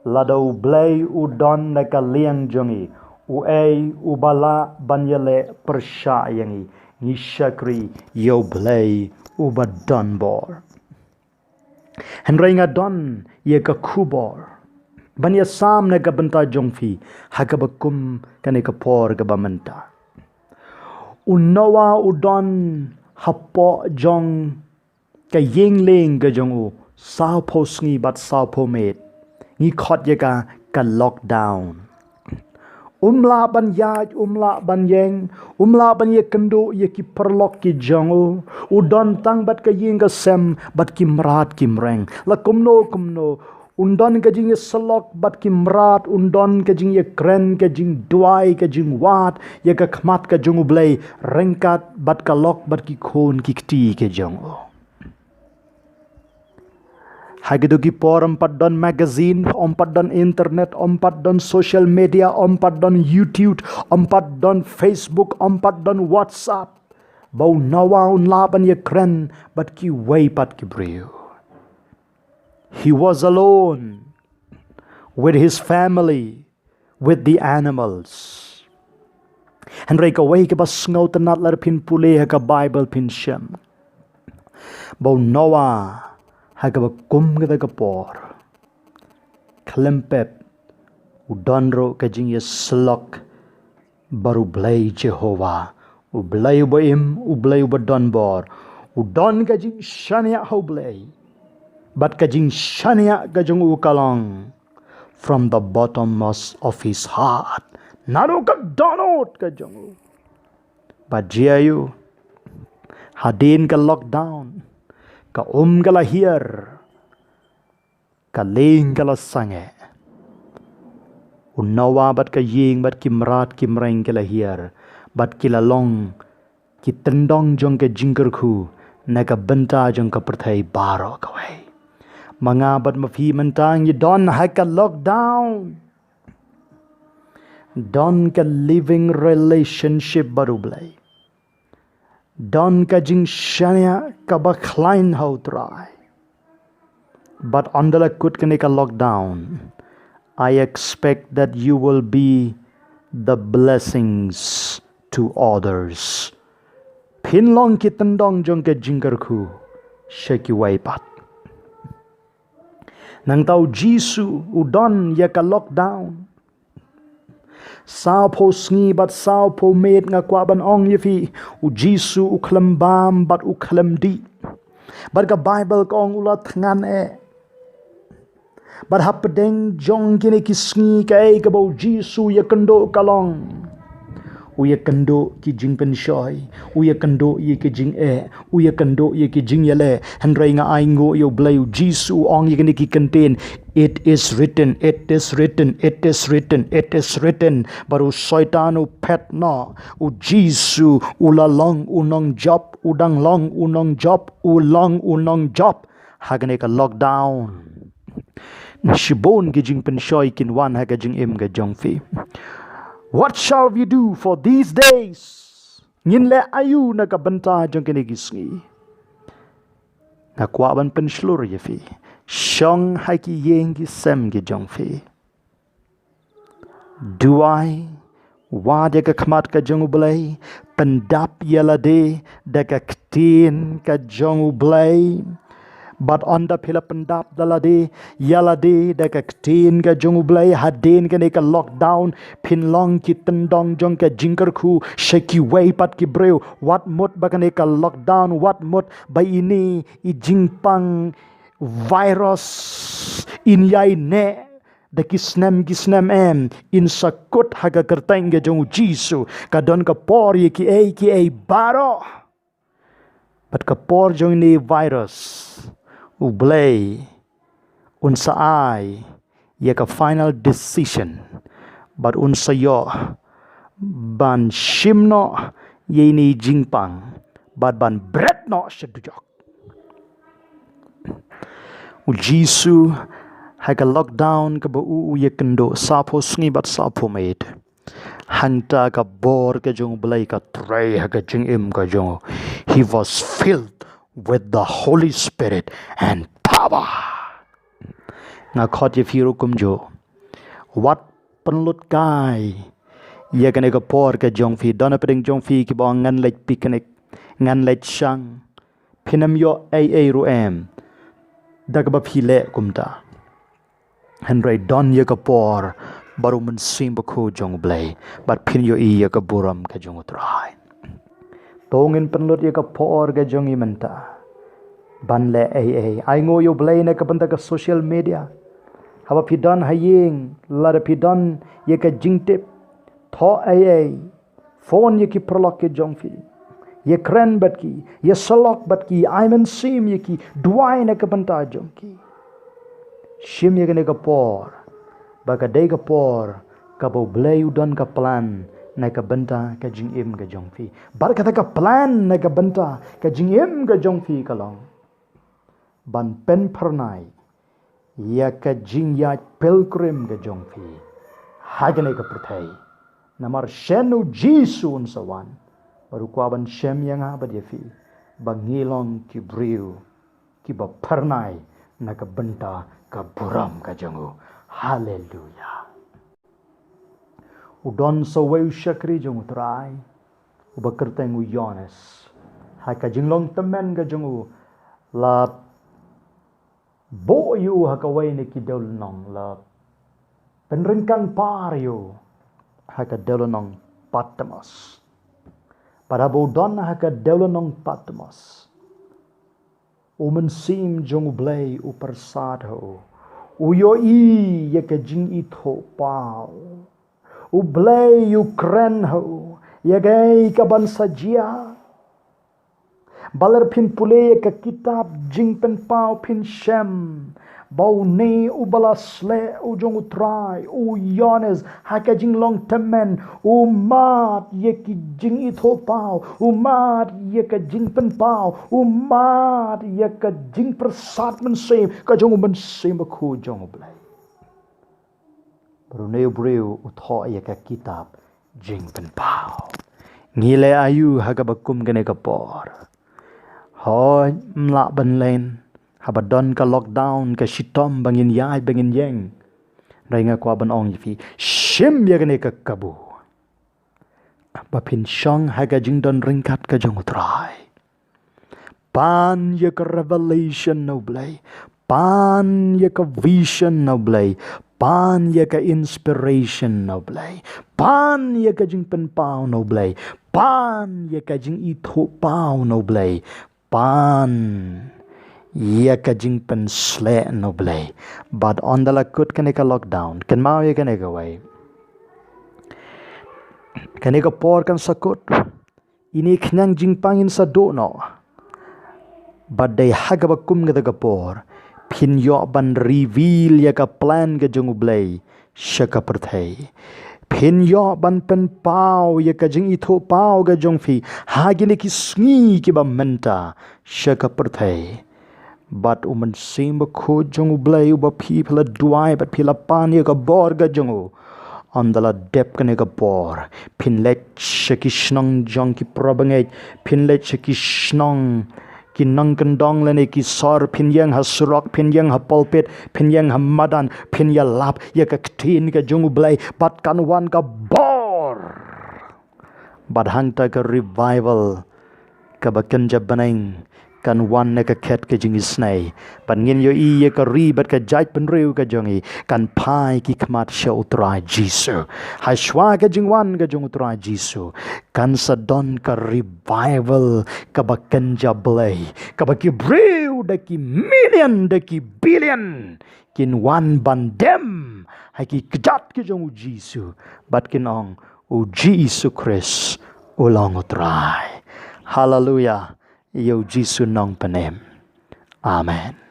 lada U Blei U don naka liang jongi U U bala banyale persya yangi ngishakri U Blei U badon bor Henry nga don ye ka kubor banya sam na benta jongfi haga bakum kane ka por ga bamenta unawa udon hapo jong ka yingling ga jongu Sawphew sngi bat Sawphew Miet ngi khot ye ka lockdown umla ban yaj umla ban yeng umla ban ye kendo ye ki perlok ki jongu udon tang bat ka ying ka sem bat ki mrat ki mreng la kumno undon ka jing ye selok bat ki mrat undon ka jing ye kren ka jing duai ka jing wat ye ka khmat ka jongu blei rengkat bat ka lok bat ki khon ki kti ke jongu Hagidu ki por empat don magazine, empat don internet, empat don social media, empat don YouTube, empat don Facebook, empat don WhatsApp. Bau nawa un laban ye kren, but ki way pat ki brio. He was alone with his family, with the animals. And reka way ke bas ngau tenat lar pin pule ka Bible pin shem. Bau nawa Hagaba kum gada kapor Klempet Udonro kajing ye slok Baru Blei Jehovah U Blei ubaim U Blei ubadon bor Udon kajing shania ho Blei But kajing shania kajing ukalong From the bottommost of his heart Naru ka donot kajing But jiayu Hadin ka lockdown Ka kala hier Ka ling kala sange Unawa bat ka ying bat kimrat kimreng kala hier Bat kila long Ki tendong jong ke jingkyrkhu Na ka benta jong ka perthai baroh kawai Mga bat mafi mentang Ye don haka lockdown Don ka living relationship baru Blei Don ka jing shania ka bakhlain how try. But under the kut ka lockdown, I expect that you will be the blessings to others. Pinlong kitandong jong ka jingkyrkhu, shaki waipat. Nang tau Jisu udon ya ka lockdown. Sawphew sngi bat Sawphew Miet nga kwaban ong yefi u Jisu u klembam bat u klemdi bat ka Bible ka ong ulat ngan bat Hapdeng Jong kini ki sngi ka ka bau Jisu ya kendo kalong u ya kendo ki jingpen shoy u ya kendo ye ki jingeh u ya kendo ye ki jingiadei Ngin Ainguh U Blei u Jisu ong ye kini ki contain It is written, it is written, it is written, it is written. Baru syaitan u pet na, u Jisu ulalong unong job, udang long unong job, ulang unong job. Hagane ka lockdown. Shibon ki jing penshoy kinwan haga jing im ga jongfi. What shall we do for these days? Ngin Ainguh na ka benta jong kinigisngi. Nakwaban penslur yefi. Shong haki yengi sem gi jongfi. Duai wade ka khmat ka jong U Blei pendap yalade deka ktin ka jong U Blei but onda pila pendap dalade yalade deka ktin ka jong U Blei hadin ka ka lockdown pinlong ki tendong jong ka jingkyrkhu shaki way pat ki breu wat mut bakane ka lockdown wat mut by ini I jingpang virus in yai ne da kisnem in sakut haga kerteng ge jong Jisu kadon ka por ye ki ei baroh but ka por jong ni virus U Blei un saai ye ka final decision but un sayo ban shimno ye ni jingpang but ban bret no shedujok U Jisu haga lockdown ka bau ye kendo Sawphew sngi bat Sawphew Miet hangta ka bor ka jong Blei ka tray haga jing im ka jong he was filled with the Holy Spirit and power nga khot ye firu kum jo wat penlut kai ya kan ega por ka jong fi dona pedeng jong fi ki bong ngan lech picnic ngan lech sang pinam yo ai ruem dag ba phile kumta henry don ya ka por baru men sim ko jong blei bat pin yo ya ka buram ka jong utrai tongin penlut ya ka por ka jong i menta ban le ai ngo yo blei na ka banta ka social media haba pidon haying lara pidon ye ka jingtip tho ai phone ye ki prolok ke jong fi ye kren bat ki ye salok bat ki aimen sim ye ki duai na ka banta jong ki shim ye ka por baka dei ka por ka bo blei udon ka plan na ka banta ka jingim ka jong fi bar kata ka plan na ka banta ka jingim ka jong fi ka long ban pen pernai ya ka jingiat pilgrim ka jong fi hagane ka perthai namar shenu Jisu un sawan baru kwa ban shem yang ha ba fi bangilong ki briu ki ba pernai na ka benta ka buram ka jongu haleluya udon Sawphew shakri jongu trai ubakerteng u Yones ha ka jinglong temen ka jongu la bo yu hakawai ne ki dol nong la penringkang par yu haka dol nong Patmos para bo don haka dol nong Patmos umen sim jong blei u persad ho u yo i ye ka jing i tho pau u blei u kren ho ye gai ka ban sajia balar pin pule ka kitab jing pen pau pin shem bau ne u balasle u jong utrai u Yones haka jing long temen u mat ye ki jing i tho pau u mat ye ka jing pen pau u mat ye ka jing persat men sem ka jong men sem khu jong blai baru ne breu u tho ye ka kitab jing pen pau ngile ayu haka bakum gane ka por hoi mla ban len haba don ka lockdown ka shitom bangin yai bangin yeng ringa kwa ban ong fi shim ya gane ka kabu ba pin shong haga jing don ringkat ka jong trai pan ya ka revelation no blai pan ya ka vision no blai pan ya ka inspiration no blai pan ya ka jing pen pau no blai pan ya ka jing i tho pau no blai pan ya ka jing pen sle no blai but on the lakut kan ka lockdown kan mau ya kan ka wai kan ka por kan sakut ini khnang jing pangin sa do no but dai haga bakum ga ka por phin yo ban reveal ya ka plan ga jong blai shaka perthai phin yo ban pen pau ya ka jing i tho pau ga jong fi hagine ki sngi ki ba menta shaka perthai but uman sim ko jong blai ba people duai but pila pan ya ka bor ga jong andala dep kane ka bor phin let shaki snong jong ki probangai phin let shaki snong ki nang kendong lene ki sor phin yang ha surok phin yang ha pulpit phin yang ha madan phin ya lap ya ka tin ka jong blai pat kan wan ka bor but hang ta ka revival ka bakan jabaneng kan wan ne ka khet ka jing snai pan ngin yo i ye ka ri bat ka jait pen riu ka jongi kan pai ki khmat sha utrai Jisu ha shwa ka jing wan ka jong utrai Jisu kan sa don ka revival ka bakan jablai ka ba ki breu da ki million da ki billion kin wan bandem ha ki kjat ki jong Jisu bat kin ong u Jisu Christ ulang utrai hallelujah Yo Jisu nong penem. Amen.